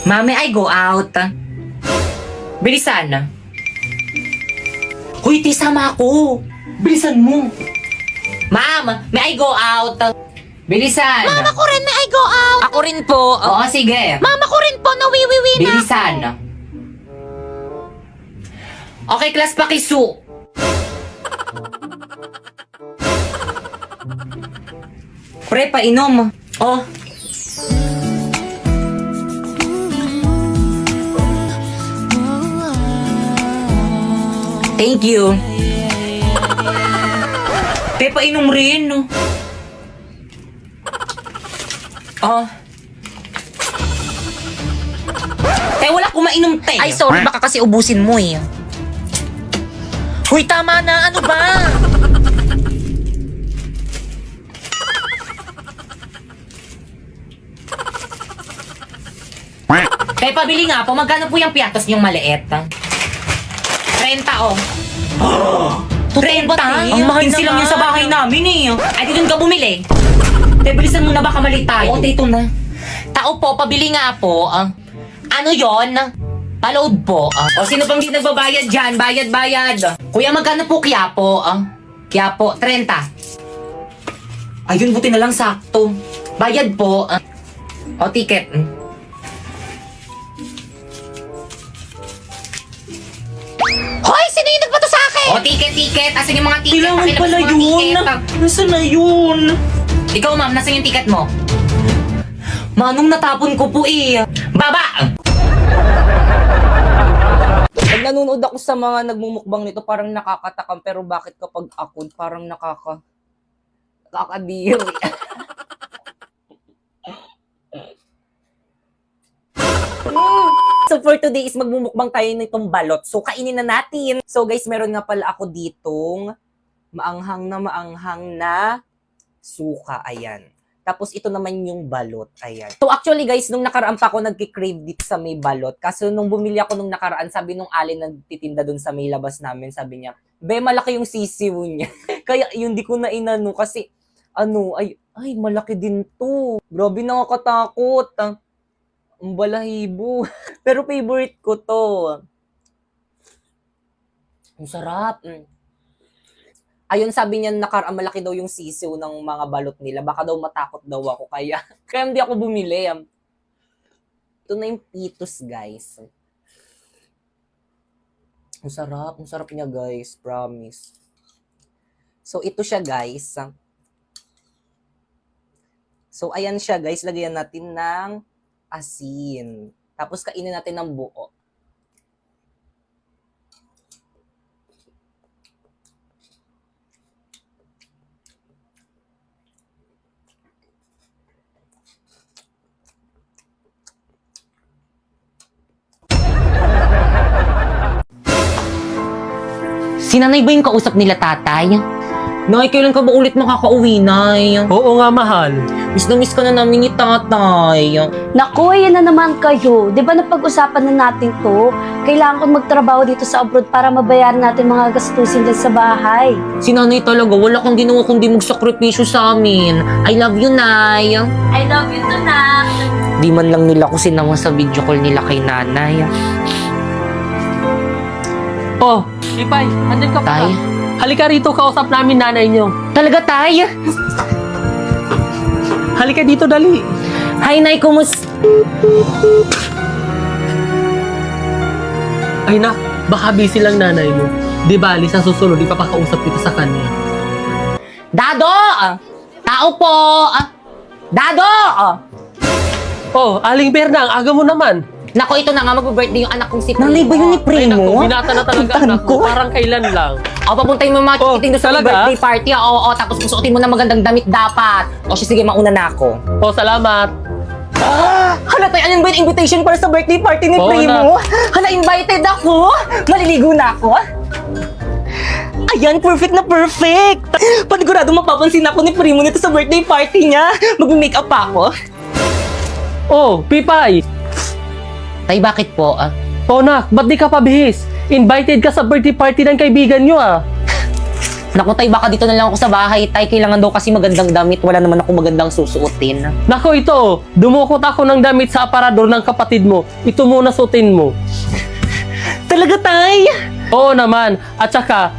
Mami, I go out. Bilisan. Hoy, sama ako. Bilisan mo. Ma'am, may I go out? Bilisan. Mama ko rin, may I go out. Ako rin po. Oo, sige. Mama ko rin po, nawiwiwi na. Bilisan. Okay, class, pakisu. Pre, painom. Oh. Thank you. Te, painom rin. Oh. Te, wala akong mainom, te. Ay, sorry, baka kasi ubusin mo eh. Huy, tama na. Ano ba? Te, pabili nga po. Magkano po yung piatos niyong maliit? 30, oh. 30? Ang mahal Kinsi lang naman. yun sa bahay namin eh. Ay, di dun ka bumili. Te, bilisan mo na baka mali tayo. Oo, dito na. Tao po, pabili nga po. Ano yon? Paload po. O, sino pang di nagbabayad dyan? Bayad. Kuya, magkano po Quiapo? Quiapo, 30. Ayun, buti na lang sakto. Bayad po. O, ticket. Hoy, sino yung nagbato sa akin? O, ticket. Asan yung mga ticket? Kailangan Pakilabas pala mo ang yun. ticket. Nasaan na yun? Ikaw, ma'am, nasan yung ticket mo? Manong natapon ko po eh. Baba! Pag nanonood ako sa mga nagmumukbang nito, parang nakakatakam. Pero bakit kapag ako, parang nakakadiri. So for today is magmumukbang tayo nitong balot. So kainin na natin. So guys, meron nga pala ako ditong maanghang na suka. Ayan. Tapos ito naman yung balot. Ayan. So actually guys, nung nakaraan pa ako nagki-crave dito sa may balot. Kaso nung bumili ako nung nakaraan, sabi nung alin nagtitinda dun sa may labas namin, sabi niya, be, malaki yung sisiw niya. Kaya yun, di ko na inano kasi, ay, malaki din to. Grabe, nakakatakot. Ang balahibo. Pero favorite ko to. Ang sarap. Ayun, sabi niya malaki daw yung sisiw ng mga balot nila. Baka daw matakot daw ako. Kaya hindi ako bumili. Ito na yung pitos, guys. Ang sarap niya, guys. Promise. So, ito siya, guys. So, ayan siya, guys. Lagyan natin ng asin. Tapos, kainin natin ng buo. Si nanay ba yung kausap nila tatay? Nay, kailan ka ba ulit makakauwi, Nay? Oo nga, mahal. Miss na miss ka na namin ni tatay. Naku, ayan na naman kayo. Di ba napag-usapan na natin to? Kailangan ko magtrabaho dito sa abroad para mabayaran natin mga gastusin dyan sa bahay. Si nanay talaga, wala kang ginawa kundi magsakripisyo sa amin. I love you, Nay. I love you too, Nak. Di man lang nila ko sinama sa video call nila kay nanay. Oh, Ipay, andun ka pa. Tay? Halika rito, kausap namin nanay niyo. Talaga, Tay? Halika dito, dali. Hi, Nay, kumusta? Ay nak, baka busy lang nanay mo. Di bali, sa susunod, ipapakausap kita sa kanya. Dado! Tao po! Dado! Oh, Aling Berna, ang aga mo naman. Nako, ito na nga, mag-birthday yung anak kong si Primo. Nanay ba yun ni Ay naku, Primo? binata na talaga Puntahan anak ko. mo. Parang kailan lang. O, papuntayin mo mga Oh, chikiting doon sa talaga? birthday party. Oo, tapos susuotin mo na magandang damit dapat. O, siya, sige, mauna na ako. Oh, salamat. Hala, tayo, ano ba yung invitation para sa birthday party ni Oo, Primo? Hala, invited ako. Maliligo na ako. Ayan, perfect na perfect. Panigurado mapapansin ako ni Primo nito sa birthday party niya. Mag-makeup pa ako. Oh, Pipay. Tay, bakit po? Oh, nak, ba't di ka pabihis? Invited ka sa birthday party ng kaibigan nyo, ah. Naku, tay, baka dito na lang ako sa bahay. Tay, kailangan daw kasi magandang damit. Wala naman ako magandang susuotin. Nako, ito. Dumukot ako ng damit sa aparador ng kapatid mo. Ito muna suotin mo. Talaga, tay? Oo naman. At saka,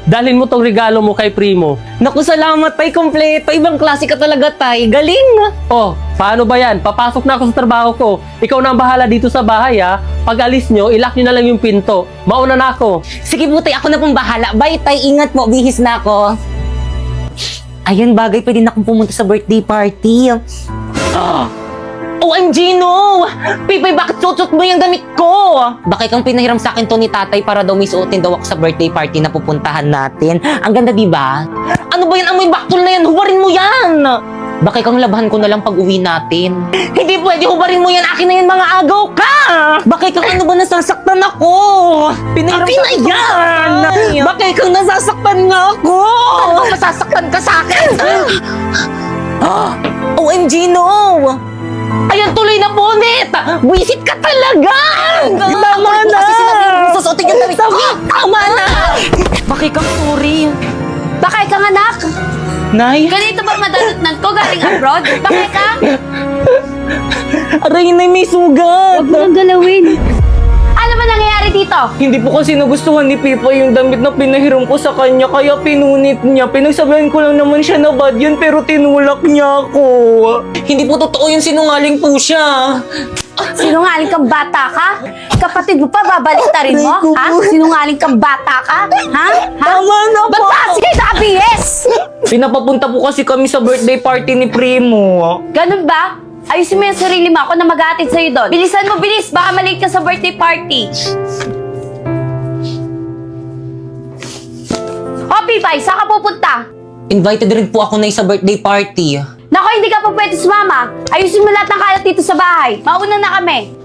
dalhin mo tong regalo mo kay Primo. Naku, salamat, tay. Kompleto. Ibang klase ka talaga, tay. Galing. Paano ba yan? Papasok na ako sa trabaho ko. Ikaw na ang bahala dito sa bahay, ha? Pag alis nyo, ilock nyo na lang yung pinto. Mauna na ako. Sige po, tay. Ako na pong bahala. Bye, tay. Ingat mo. Bihis na ako. Ayan, bagay. Pwede na akong pumunta sa birthday party. OMG, no! Pipay, bakit suot mo yung damit ko? Bakit kang pinahiram sa akin to ni tatay para daw may suotin daw ako sa birthday party na pupuntahan natin? Ang ganda, di ba? Ano ba yan? Amoy baktol na yan! Hubarin mo yan! Bakit kang labahan ko na lang pag uwi natin? Hindi pwede! Hubarin mo yan! Akin na yan, mga agaw ka! Bakit kang ano ba nasasaktan ako? Pinahiram sa akin yan! Bakit kang nasasaktan nga ako? Ano ba masasaktan ka sa akin? OMG, no! Ayan, tuloy na bonnet! Wisit ka talaga! Tama na! Kasi sinabi mo, susuotin yung damit. Tama na! Bakit kang sorry? Bakay kang anak? Nay? Ganito ba madalutnan ko galing abroad? Bakay ka? Aray, Nay, may sugat! Huwag mo nang galawin. Ano ba nangyayari dito? Hindi po kasi nagustuhan ni Pipa yung damit na pinahiram ko sa kanya, kaya pinunit niya. Pinagsabihan ko lang naman siya na bad yun, pero tinulak niya ako. Hindi po totoo yun, sinungaling po siya. Sinungaling kang bata ka? Kapatid mo pa, babaliktarin mo? Ha? Sinungaling kang bata ka? Ha? Tama na po! Ba't ba? Sige, ABS! Pinapapunta po kasi kami sa birthday party ni Primo. Ganun ba? Ayusin mo yung sarili mo. Ako na mag-aatid sa'yo doon. Bilisan mo, bilis! Baka malate ka sa birthday party. O, Pipay, saan ka pupunta? Invited rin po ako na sa birthday party. Nako, hindi ka pa pwede sumama. Ayusin mo lahat ng kalat dito sa bahay. Mauna na kami.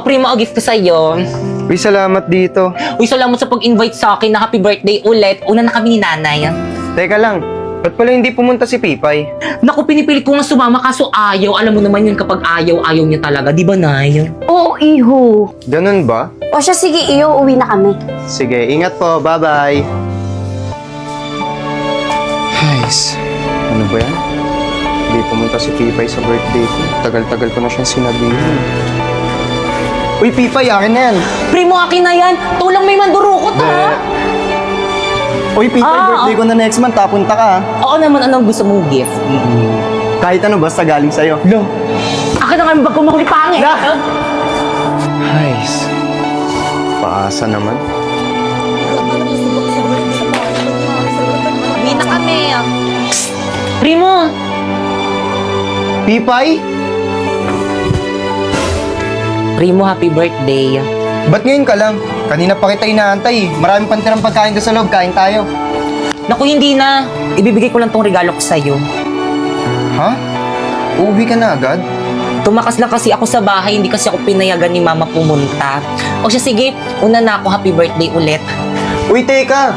Primo, a gift ko sa'yo. Uy, salamat dito. Uy, salamat sa pag-invite sa akin na happy birthday ulit. Una na kami ni nanay. Teka lang, ba't pala hindi pumunta si Pipay? Naku, pinipilit ko nga sumama kaso ayaw. Alam mo naman yun kapag ayaw, ayaw niya talaga. Di ba, Nay? Oo, iho. Ganun ba? O siya, sige, iyo, uwi na kami. Sige, ingat po. Bye-bye. Guys, ano ba yan? Hindi pumunta si Pipay sa birthday ko. Tagal-tagal ko na siyang sinabihan. Uy, Pipay, akin na yan. Primo, akin na yan. Tulang may mandurukot, ha? Uy, Pipay, birthday ko na next month. Punta ka, ha? Oo naman, anong gusto mong gift? Kahit ano, basta galing sa'yo. Akin na nga yung bag ko mahuli pangit. Guys, paasa naman. Uwi na kami. Primo! Pipay? Primo, happy birthday. Ba't ngayon ka lang? Kanina pa kita inaantay. Marami pang tirang pagkain doon sa loob. Kain tayo. Naku, hindi na. Ibibigay ko lang tong regalo ko sa'yo. Ha? Uuwi ka na agad? Tumakas lang kasi ako sa bahay, hindi kasi ako pinayagan ni Mama pumunta. O siya, sige, una na ako, happy birthday ulit. Uy, teka!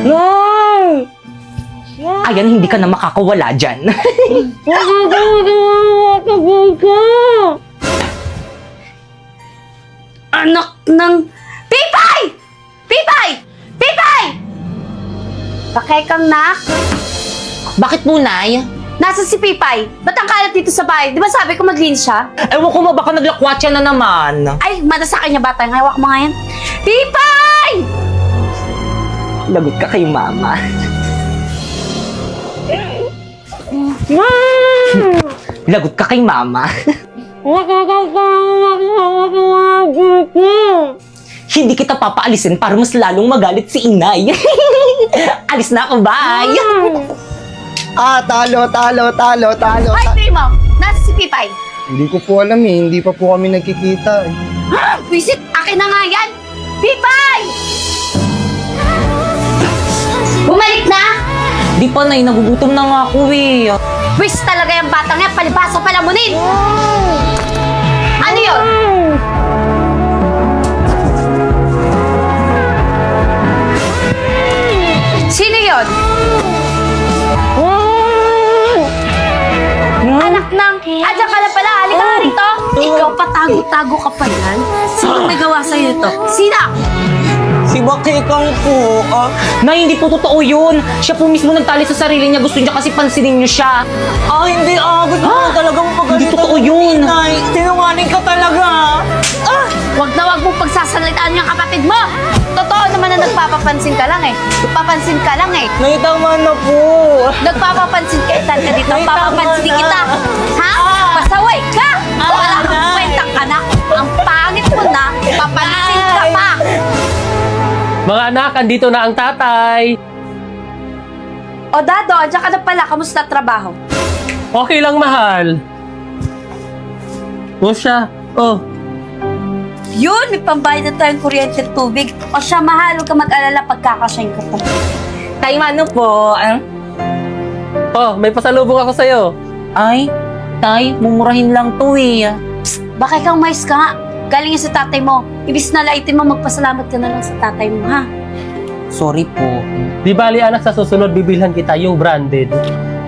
No! Ayan, hindi ka na makakawala dyan. Anak ng... Pipay! Pipay! Pipay! Bakay kang nak? Bakit po, Nay? Nasa si Pipay? Ba't ang kalat dito sa bahay? Di ba sabi ko maglinis siya? Ewan ko ba, baka naglakwatsa na naman. Ay, mada sa kanya bata. Hawak mo nga yan. Pipay! Lagot ka kay Mama. Lagot ka kay Mama. Hindi kita papaalisin para mas lalong magalit si Inay. Alis na ako, bye! Talo. Hoy, Primo! Nasa si Pipay? Hindi ko po alam eh. Hindi pa po kami nagkikita eh. Visit! Akin na nga yan! Pipay! Bumalik na! Di pa, Nay, nagugutom na nga ako eh. Wish talaga yung batang yan, palibasa palamunin! Ano yun? Sino yun? Ano Tago-tago ka pa yan? Sino may gawa sa'yo ito? Sino? Si Bakekang po. Nay, hindi po totoo yun. Siya po mismo nagtali sa sarili niya. Gusto niya kasi pansinin niyo siya. Hindi gusto ko talagang Hindi totoo yun. Sinungaling ka talaga. Huwag na huwag mong pagsasalitaan yung kapatid mo! Totoo naman na nagpapapansin ka lang eh. Nagpapansin ka lang eh. Nay, tama na po. Nagpapapansin ka dito. Papapansin kita. Ha? Pasaway ka! Wala kang kwentang anak. Ang pangit mo na. Papansin ka pa. Mga anak, andito na ang tatay. O Dado, andyan ka na pala. Kamusta trabaho? Okay lang, mahal. O siya. Oh, Yun, may pambayad na tayong kuryente at tubig. O siya, mahal. Huwag ka mag-alala pagkakasyahin ko to. Tay, ano po? may pasalubong ako sa'yo. Ay, Tay, mumurahin lang to eh. Bakit kang mais ka nga? Galing yan sa tatay mo. Ibis na laitin mo, magpasalamat ka na lang sa tatay mo, ha? Sorry po. Di bali anak, sa susunod bibilhan kita yung branded.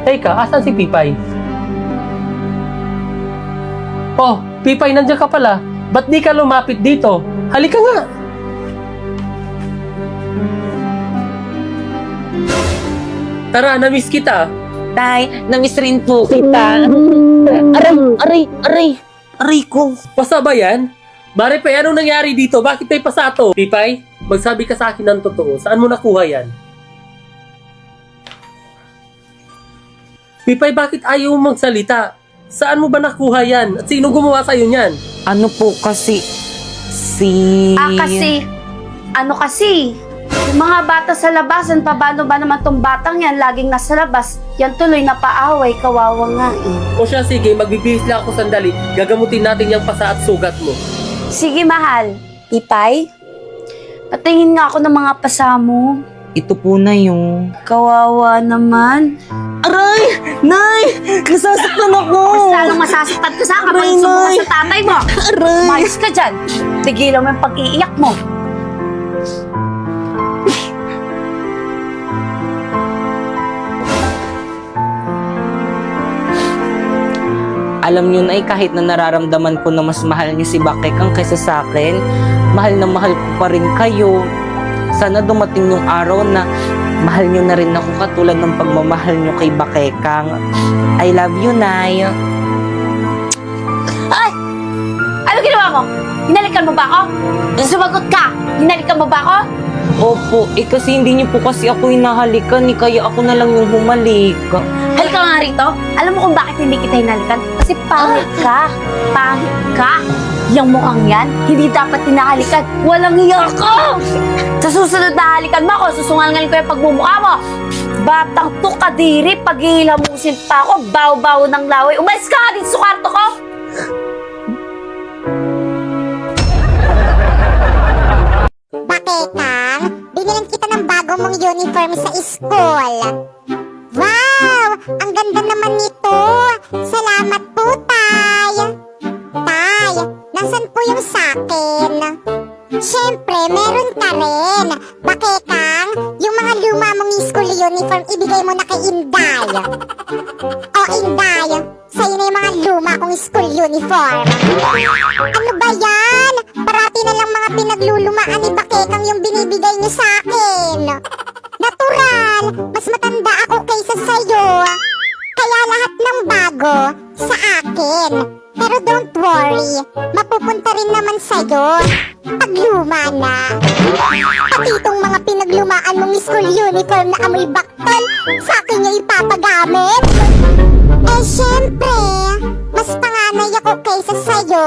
Teka, asan si Pipay? Oh, Pipay, nandiyan ka pala. Ba't di ka lumapit dito? Halika nga. Tara, na-miss kita. Tay, namiss rin po kita. Aray ko. Pasa ba yan? Maripay, anong nangyari dito? Bakit may pasato? Pipay, magsabi ka sa akin ng totoo. Saan mo nakuha yan? Pipay, bakit ayaw mo magsalita? Saan mo ba nakuha yan? At sino gumawa sa'yo niyan? Ano po kasi, Ano kasi? Yung mga bata sa labasan, paano ba naman tong batang yan? Laging nasa labas. Yan tuloy napaaway, kawawa nga eh. O siya, sige, magbibihis lang ako sandali. Gagamutin natin yung pasa at sugat mo. Sige, mahal. Ipay? Patingin nga ako ng mga pasa mo. Ito po na yung... Kawawa naman. Aray! Nay! Nasasaktan ako! Mas lalong masasaktan ka sa kapag sumuka sa tatay mo. Aray! Umayos ka dyan. Tigilan mo yung pag-iiyak mo. Alam niyo na kahit na nararamdaman ko na mas mahal niyo si Bakekang kaysa sa akin, mahal na mahal ko pa rin kayo. Sana dumating yung araw na mahal niyo na rin ako katulad ng pagmamahal niyo kay Bakekang. I love you, Nay. Ay! Ano ginawa mo? Hinalikan mo ba ako? Sumagot ka! Hinalikan mo ba ako? Opo, kasi hindi niyo po kasi ako hinahalikan, kaya ako na lang yung humalik. Halika nga rito. Alam mo kung bakit hindi kita hinalikan? Kasi pangit ka. Pangit ka. Yung mukhang yan, hindi dapat hinahalikan. Walang hiya ka! Sa susunod na halikan mo ako, susungalingan ko yung pagmumukha mo. Batang to, kadiri, paghihilamusin pa ako, baw-baw ng laway. Umalis ka nga dito sa kwarto ko! Bakekang, binilan kita ng bago mong uniform sa school. Wow! Ang ganda naman nito! Salamat po, Tay! Tay, nasan po yung sakin? Siyempre, meron ka rin. Bakekang, yung mga luma mong school uniform, ibigay mo na kay Inday. O, Inday, sa'yo na yung mga luma kong school uniform. Ano ba yan? Parati na lang mga pinaglulumaan ni Bakekang yung binibigay niyo sa akin. Natural, mas matanda ako kaysa sa'yo. Kaya lahat ng bago sa akin. Pero don't worry, mapupunta rin naman sa'yo pag luma na. Pati itong mga pinaglumaan mong school uniform na amoy baktol, sa akin niya ipapagamit. Eh syempre, mas panganay ako kaysa sa'yo.